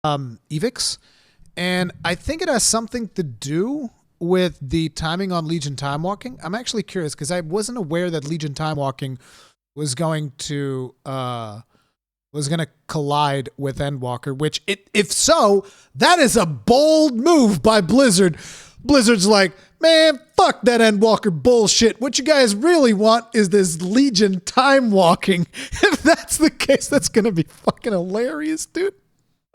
Evyx, and I think it has something to do with the timing on Legion Timewalking. I'm actually curious because I wasn't aware that Legion Timewalking was going to collide with Endwalker. Which, if so, that is a bold move by Blizzard. Blizzard's like, man, fuck that Endwalker bullshit. What you guys really want is this Legion Timewalking. If that's the case, that's gonna be fucking hilarious, dude.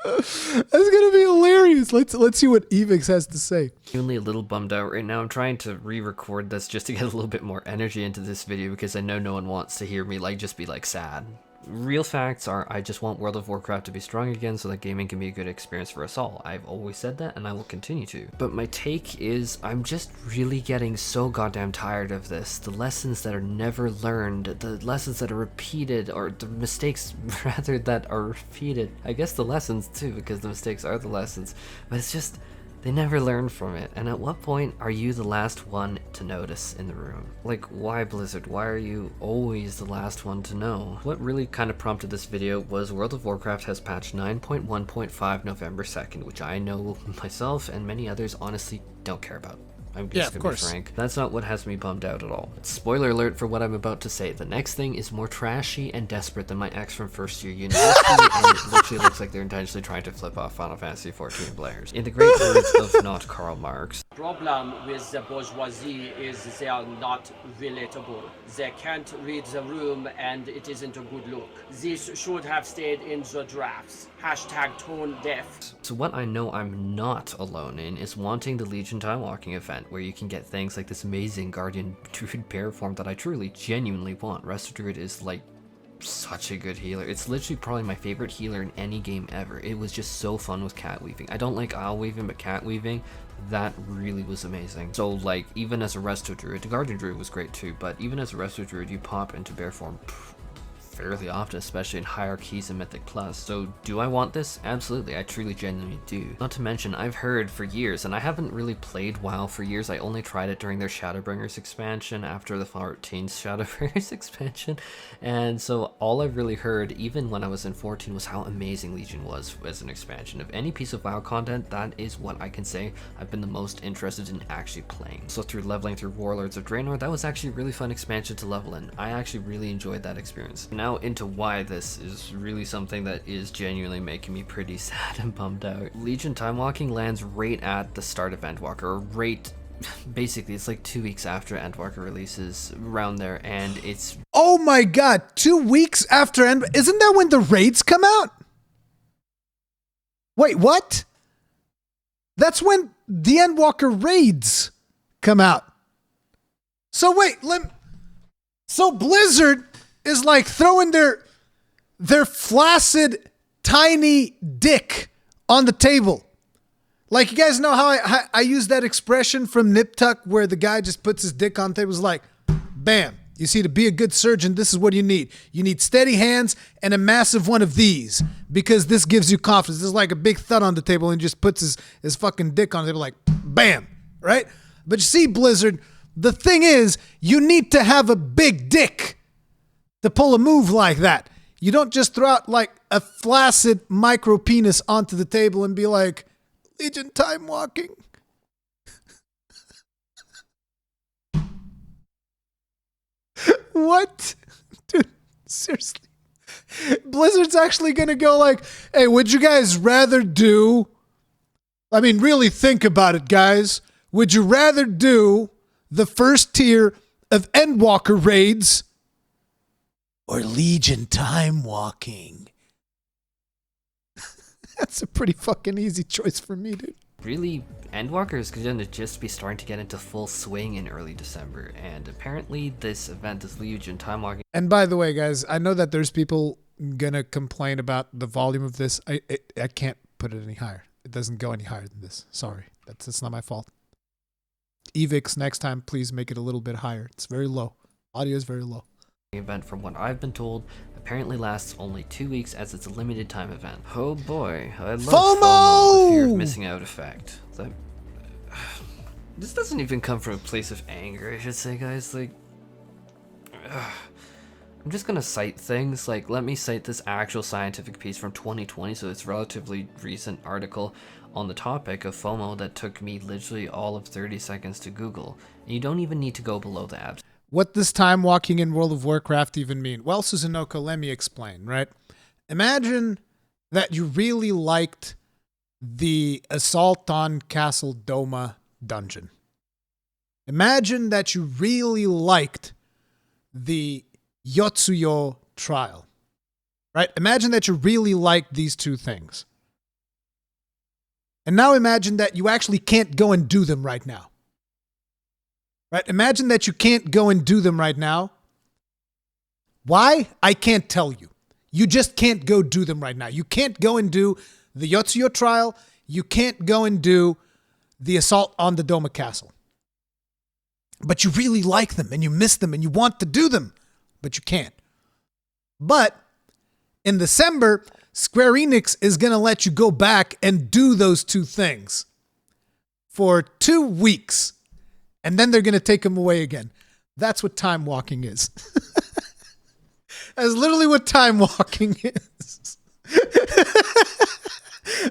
That's gonna be hilarious. Let's see what Evix has to say. Only a little bummed out right now. I'm trying to re-record this just to get a little bit more energy into this video because I know no one wants to hear me just be sad. Real facts are I just want World of Warcraft to be strong again so that gaming can be a good experience for us all. I've always said that and I will continue to. But my take is I'm just really getting so goddamn tired of this. The lessons that are never learned, the lessons that are repeated, or the mistakes rather that are repeated. I guess the lessons too, because the mistakes are the lessons. But it's just, they never learn from it. And at what point are you the last one to notice in the room? Like, why Blizzard? Why are you always the last one to know? What really kind of prompted this video was World of Warcraft has patched 9.1.5 November 2nd, which I know myself and many others honestly don't care about. I'm just gonna be frank. That's not what has me bummed out at all. Spoiler alert for what I'm about to say. The next thing is more trashy and desperate than my ex from first year university, and it literally looks like they're intentionally trying to flip off Final Fantasy XIV players. In the great words of not Karl Marx. Problem with the bourgeoisie is they are not relatable. They can't read the room and it isn't a good look. This should have stayed in the drafts. Hashtag tone deaf. So what I know I'm not alone in is wanting the Legion Timewalking event, where you can get things like this amazing Guardian Druid bear form that I truly, genuinely want. Resto Druid is like such a good healer. It's literally probably my favorite healer in any game ever. It was just so fun with cat weaving. I don't like owl weaving, but cat weaving, that really was amazing. So like, even as a Resto Druid, the Guardian Druid was great too, but even as a Resto Druid, you pop into bear form fairly often, especially in hierarchies and Mythic Plus. So do I want this? Absolutely, I truly genuinely do. Not to mention, I've heard for years, and I haven't really played WoW for years, I only tried it during their Shadowbringers expansion after the 14's Shadowbringers expansion, and so all I've really heard, even when I was in 14, was how amazing Legion was as an expansion. Of any piece of WoW content, that is what I can say I've been the most interested in actually playing. So through leveling through Warlords of Draenor, that was actually a really fun expansion to level in. I actually really enjoyed that experience. Now into why this is really something that is genuinely making me pretty sad and bummed out. Legion Timewalking lands right at the start of Endwalker, or right, basically it's like 2 weeks after Endwalker releases, around there, and it's... Oh my god, 2 weeks after isn't that when the raids come out? Wait, what? That's when the Endwalker raids come out. So wait, so Blizzard is like throwing their flaccid, tiny dick on the table. Like, you guys know how I use that expression from Nip Tuck where the guy just puts his dick on the table. It's like, bam. You see, to be a good surgeon, this is what you need. You need steady hands and a massive one of these, because this gives you confidence. This is like a big thud on the table and he just puts his fucking dick on the table like, bam, right? But you see, Blizzard, the thing is, you need to have a big dick to pull a move like that. You don't just throw out like a flaccid micro penis onto the table and be like, Legion Timewalking. What? Dude, seriously. Blizzard's actually gonna go like, hey, would you guys rather do, I mean, really think about it, guys. Would you rather do the first tier of Endwalker Raids or Legion Timewalking? That's a pretty fucking easy choice for me, dude. Really, Endwalker is going to just be starting to get into full swing in early December, and apparently this event, this Legion Timewalking... And by the way, guys, I know that there's people gonna complain about the volume of this. I can't put it any higher. It doesn't go any higher than this. Sorry. That's not my fault. Evix, next time, please make it a little bit higher. It's very low. Audio is very low. Event, from what I've been told, apparently lasts only 2 weeks as it's a limited time event. Oh boy, I love FOMO, the fear of missing out effect. This doesn't even come from a place of anger, I should say, guys. Like, I'm just gonna cite things, like let me cite this actual scientific piece from 2020, so it's a relatively recent article on the topic of FOMO that took me literally all of 30 seconds to Google. And you don't even need to go below the abs. What does time walking in World of Warcraft even mean? Well, Suzunoko, let me explain, right? Imagine that you really liked the Assault on Castle Doma dungeon. Imagine that you really liked the Yotsuyo trial, right? Imagine that you really liked these two things. And now imagine that you actually can't go and do them right now. Right? Imagine that you can't go and do them right now. Why? I can't tell you. You just can't go do them right now. You can't go and do the Yotsuyo trial. You can't go and do the assault on the Doma Castle. But you really like them and you miss them and you want to do them, but you can't. But in December, Square Enix is going to let you go back and do those two things for 2 weeks. And then they're going to take them away again. That's what time walking is. That's literally what time walking is.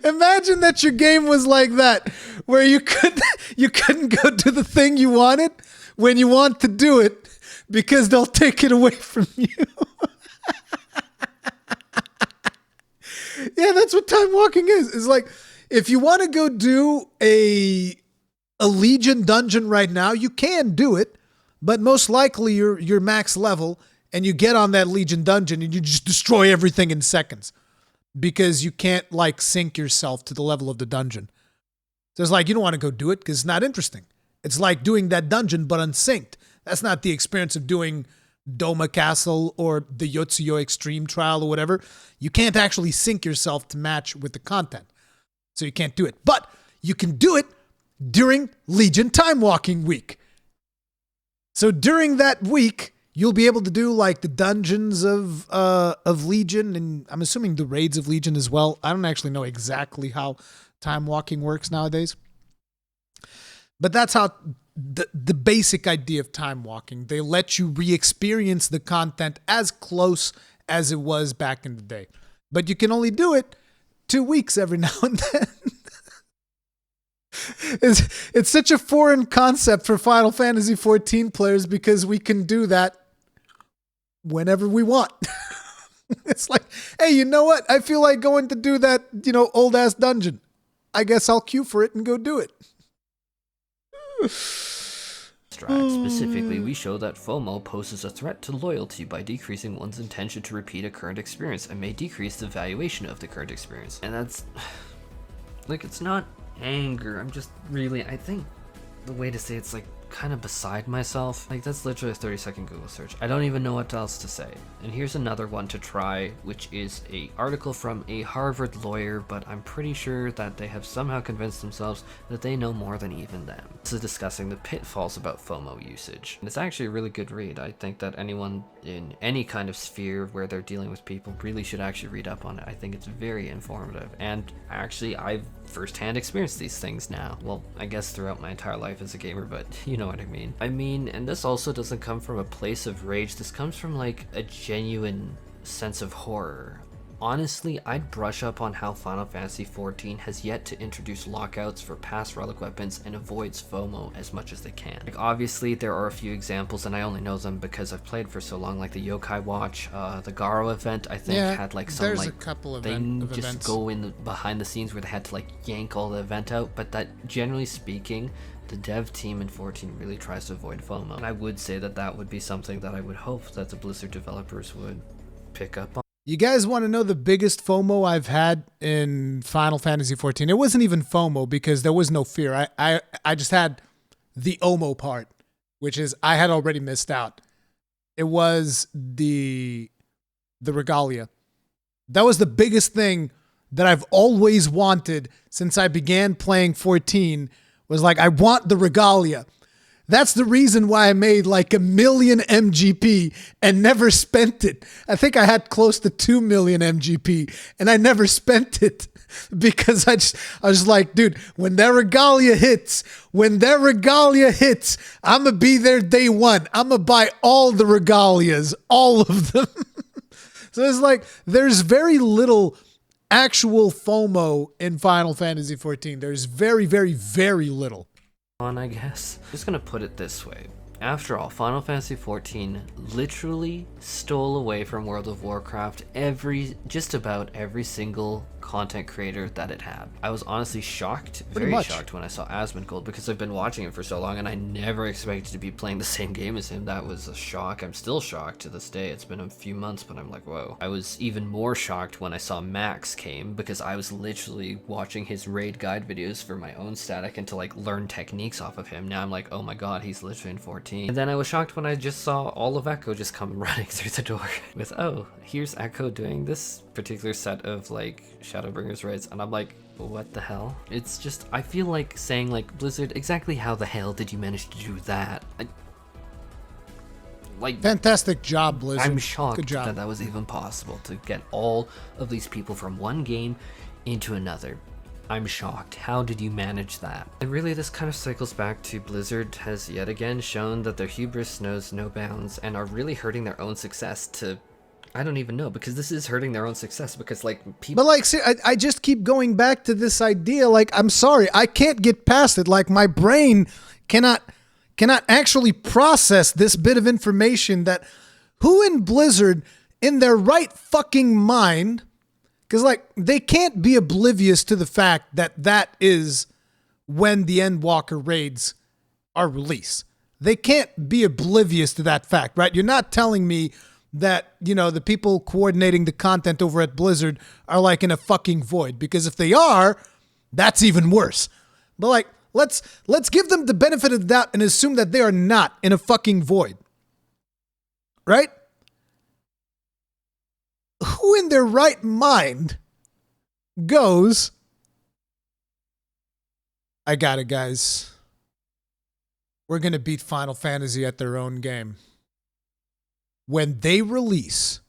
Imagine that your game was like that, where you couldn't go do the thing you wanted when you want to do it because they'll take it away from you. Yeah, that's what time walking is. It's like, if you want to go do a Legion dungeon right now, you can do it, but most likely you're max level and you get on that Legion dungeon and you just destroy everything in seconds because you can't like sync yourself to the level of the dungeon. So it's like, you don't want to go do it because it's not interesting. It's like doing that dungeon but unsynced. That's not the experience of doing Doma Castle or the Yotsuyo Extreme Trial or whatever. You can't actually sync yourself to match with the content. So you can't do it. But you can do it during Legion Time Walking Week. So during that week, you'll be able to do like the dungeons of Legion, and I'm assuming the raids of Legion as well. I don't actually know exactly how time walking works nowadays. But that's how the basic idea of time walking. They let you re-experience the content as close as it was back in the day. But you can only do it 2 weeks every now and then. It's such a foreign concept for Final Fantasy XIV players because we can do that whenever we want. It's like, hey, you know what? I feel like going to do that, old ass dungeon. I guess I'll queue for it and go do it. Specifically, we show that FOMO poses a threat to loyalty by decreasing one's intention to repeat a current experience and may decrease the valuation of the current experience. And that's, like, it's not anger. I'm just really, I think the way to say it's like kind of beside myself. Like, that's literally a 30-second Google search. I don't even know what else to say. And here's another one to try, which is a article from a Harvard lawyer, but I'm pretty sure that they have somehow convinced themselves that they know more than even them. This is discussing the pitfalls about FOMO usage. And it's actually a really good read. I think that anyone in any kind of sphere where they're dealing with people really should actually read up on it. I think it's very informative. And actually, I've firsthand experienced these things now. Well, I guess throughout my entire life as a gamer, but you know what I mean. And this also doesn't come from a place of rage. This comes from like a genuine sense of horror. Honestly, I'd brush up on how Final Fantasy XIV has yet to introduce lockouts for past relic weapons and avoids FOMO as much as they can. Like, obviously, there are a few examples, and I only know them because I've played for so long, like the Yokai Watch, the Garo event, I think, had like some there's like, a couple they just events. go in behind the scenes where they had to like yank all the event out, but that, generally speaking, the dev team in 14 really tries to avoid FOMO. And I would say that that would be something that I would hope that the Blizzard developers would pick up on. You guys want to know the biggest FOMO I've had in Final Fantasy XIV? It wasn't even FOMO because there was no fear. I just had the OMO part, which is I had already missed out. It was the regalia. That was the biggest thing that I've always wanted since I began playing 14, was like, I want the regalia. That's the reason why I made like 1 million MGP and never spent it. I think I had close to 2 million MGP and I never spent it because I was like, dude, when that regalia hits, I'm going to be there day one. I'm going to buy all the regalias, all of them. So it's like, there's very little actual FOMO in Final Fantasy XIV. There's very, very, very little. I guess. Just gonna put it this way. After all, Final Fantasy XIV literally stole away from World of Warcraft just about every single content creator that it had. I was honestly shocked, very shocked when I saw Asmongold, because I've been watching him for so long and I never expected to be playing the same game as him. That was a shock. I'm still shocked to this day. It's been a few months, but I'm like, whoa. I was even more shocked when I saw Max came, because I was literally watching his raid guide videos for my own static and to like learn techniques off of him. Now I'm like, oh my god, he's literally in 14. And then I was shocked when I just saw all of Echo just come running through the door with, oh, here's Echo doing this particular set of like Shadowbringers raids, and I'm like, what the hell? It's just, I feel like saying like, Blizzard, exactly how the hell did you manage to do that? Like, fantastic job, Blizzard. I'm shocked Good job. that was even possible to get all of these people from one game into another. I'm shocked. How did you manage that? And really, this kind of cycles back to Blizzard has yet again shown that their hubris knows no bounds and are really hurting their own success to, I don't even know, because this is hurting their own success, because like people. But like, see, I just keep going back to this idea. Like, I'm sorry, I can't get past it. Like, my brain cannot actually process this bit of information that who in Blizzard in their right fucking mind, because like they can't be oblivious to the fact that that is when the Endwalker raids are released. They can't be oblivious to that fact, right? You're not telling me that, you know, the people coordinating the content over at Blizzard are like in a fucking void, because if they are, that's even worse. But like, let's give them the benefit of the doubt and assume that they are not in a fucking void. Right? Who in their right mind goes, I got it, guys. We're going to beat Final Fantasy at their own game. When they release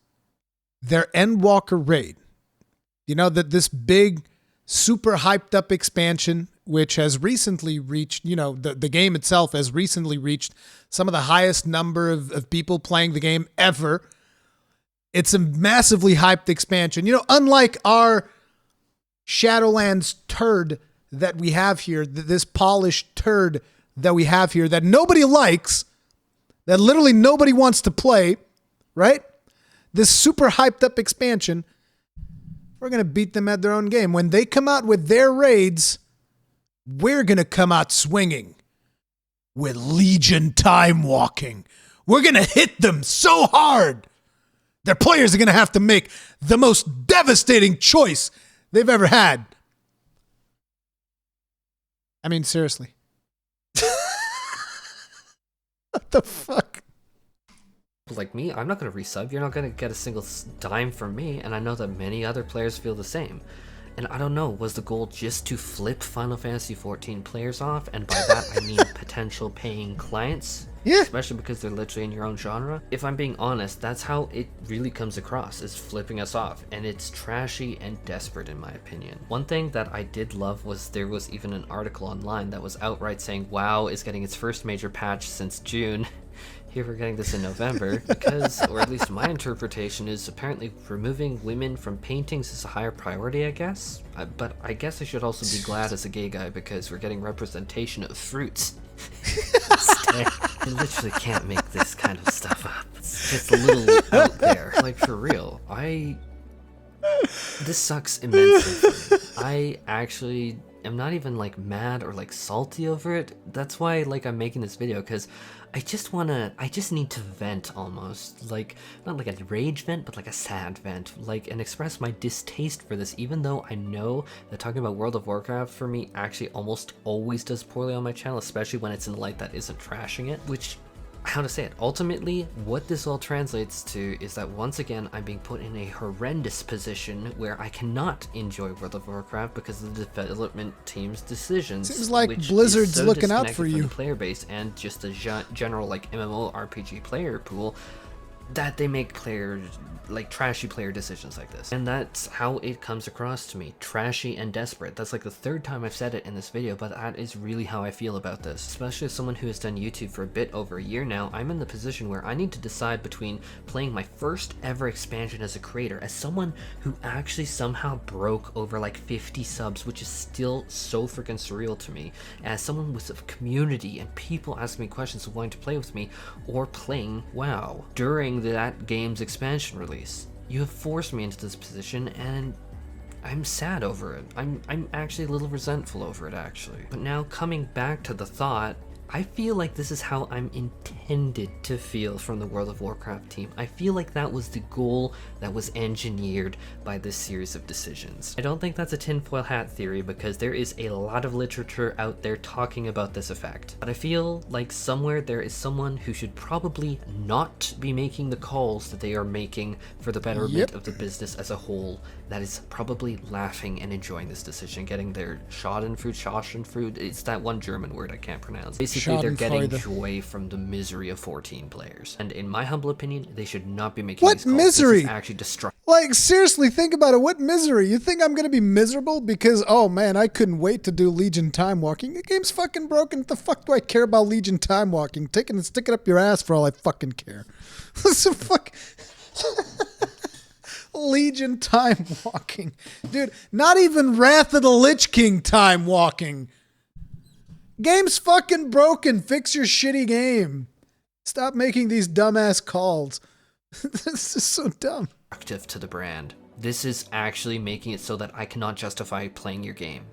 their Endwalker raid, you know, that this big, super hyped up expansion, which has recently reached, you know, the game itself has recently reached some of the highest number of people playing the game ever. It's a massively hyped expansion. You know, unlike our Shadowlands turd that we have here, this polished turd that we have here that nobody likes, that literally nobody wants to play, right? This super hyped up expansion, we're going to beat them at their own game. When they come out with their raids, we're going to come out swinging with Legion Timewalking. We're going to hit them so hard, their players are going to have to make the most devastating choice they've ever had. I mean, seriously. What the fuck? Like me, I'm not going to resub. You're not going to get a single dime from me, and I know that many other players feel the same. And I don't know, was the goal just to flip Final Fantasy XIV players off? And by that, I mean potential paying clients? Yeah. Especially because they're literally in your own genre. If I'm being honest, that's how it really comes across, is flipping us off. And it's trashy and desperate in my opinion. One thing that I did love was there was even an article online that was outright saying WoW is getting its first major patch since June. Here we're getting this in November because, or at least my interpretation is apparently removing women from paintings is a higher priority, I guess. But I guess I should also be glad as a gay guy because we're getting representation of fruits. You literally can't make this kind of stuff up. It's just a little out there. Like, for real. This sucks immensely for me. I actually am not even like mad or like salty over it. That's why like I'm making this video, because I just need to vent almost. Like, not like a rage vent, but like a sad vent. Like, and express my distaste for this, even though I know that talking about World of Warcraft for me actually almost always does poorly on my channel, especially when it's in light that isn't trashing it, which, how to say it, ultimately what this all translates to is that once again I'm being put in a horrendous position where I cannot enjoy World of Warcraft because of the development team's decisions. Seems like which Blizzard's is so looking out disconnected for from you. the player base and just the general like MMORPG player pool. that they make trashy player decisions like this. And that's how it comes across to me. Trashy and desperate. That's like the third time I've said it in this video, but that is really how I feel about this. Especially as someone who has done YouTube for a bit over a year now, I'm in the position where I need to decide between playing my first ever expansion as a creator, as someone who actually somehow broke over like 50 subs, which is still so freaking surreal to me, as someone with a community and people asking me questions and wanting to play with me, or playing WoW during that game's expansion release. You have forced me into this position, and I'm sad over it. I'm actually a little resentful over it, actually. But now, coming back to the thought, I feel like this is how I'm intended to feel from the World of Warcraft team. I feel like that was the goal that was engineered by this series of decisions. I don't think that's a tinfoil hat theory, because there is a lot of literature out there talking about this effect. But I feel like somewhere there is someone who should probably not be making the calls that they are making for the betterment of the business as a whole, that is probably laughing and enjoying this decision, getting their Schadenfreude, it's that one German word I can't pronounce. Basically, they're getting joy from the misery of 14 players. And in my humble opinion, they should not be making these calls. What misery? This is actually destructive. Like, seriously, think about it. What misery? You think I'm going to be miserable because, oh man, I couldn't wait to do Legion time walking? The game's fucking broken. What the fuck do I care about Legion time walking? Take it and stick it up your ass for all I fucking care. What's the fuck? Legion time walking. Dude, not even Wrath of the Lich King time walking. Game's fucking broken. Fix your shitty game. Stop making these dumbass calls. This is so dumb. To the brand. This is actually making it so that I cannot justify playing your game.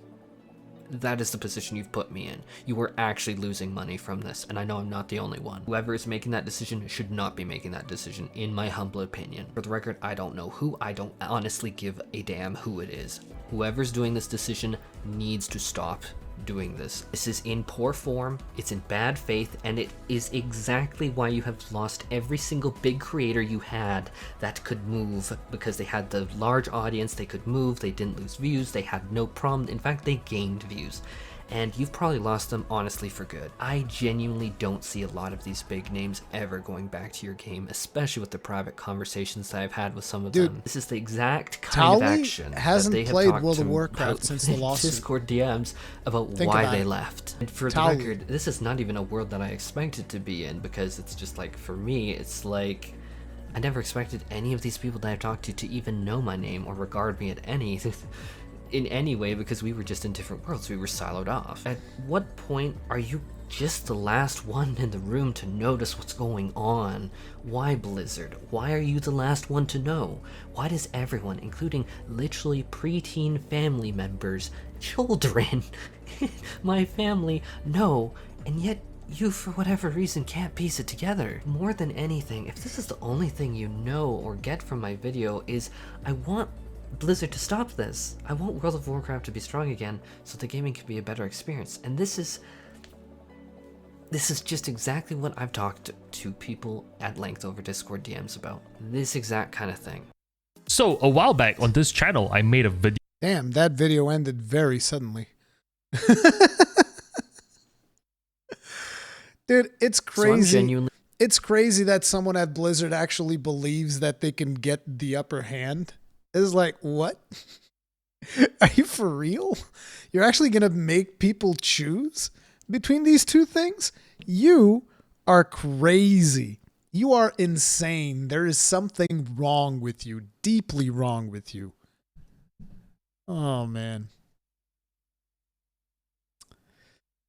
That is the position you've put me in. You are actually losing money from this, and I know I'm not the only one. Whoever is making that decision should not be making that decision, in my humble opinion. For the record, I don't know who. I don't honestly give a damn who it is. Whoever's doing this decision needs to stop doing this. This is in poor form, it's in bad faith, and it is exactly why you have lost every single big creator you had that could move, because they had the large audience, they could move, they didn't lose views, they had no problem. In fact, they gained views. And you've probably lost them, honestly, for good. I genuinely don't see a lot of these big names ever going back to your game, especially with the private conversations that I've had with some of them. This is the exact kind of action hasn't that they have played talked World to of Warcraft since the lawsuit. Discord DMs about why they left. And for the record, this is not even a world that I expected to be in, because it's just like, for me, it's like, I never expected any of these people that I've talked to even know my name or regard me in any way, because we were just in different worlds. We were siloed off. At what point are you just the last one in the room to notice what's going on? Why, Blizzard? Why are you the last one to know? Why does everyone, including literally preteen family members, children, my family, know, and yet you, for whatever reason, can't piece it together? More than anything, if this is the only thing you know or get from my video, is I want Blizzard to stop this. I want World of Warcraft to be strong again, so the gaming can be a better experience. And this is just exactly what I've talked to people at length over Discord DMs about. This exact kind of thing. So a while back on this channel, I made a video. Damn, that video ended very suddenly. Dude, it's crazy. So it's crazy that someone at Blizzard actually believes that they can get the upper hand. It's like, what? Are you for real? You're actually going to make people choose between these two things? You are crazy. You are insane. There is something wrong with you, deeply wrong with you. Oh, man.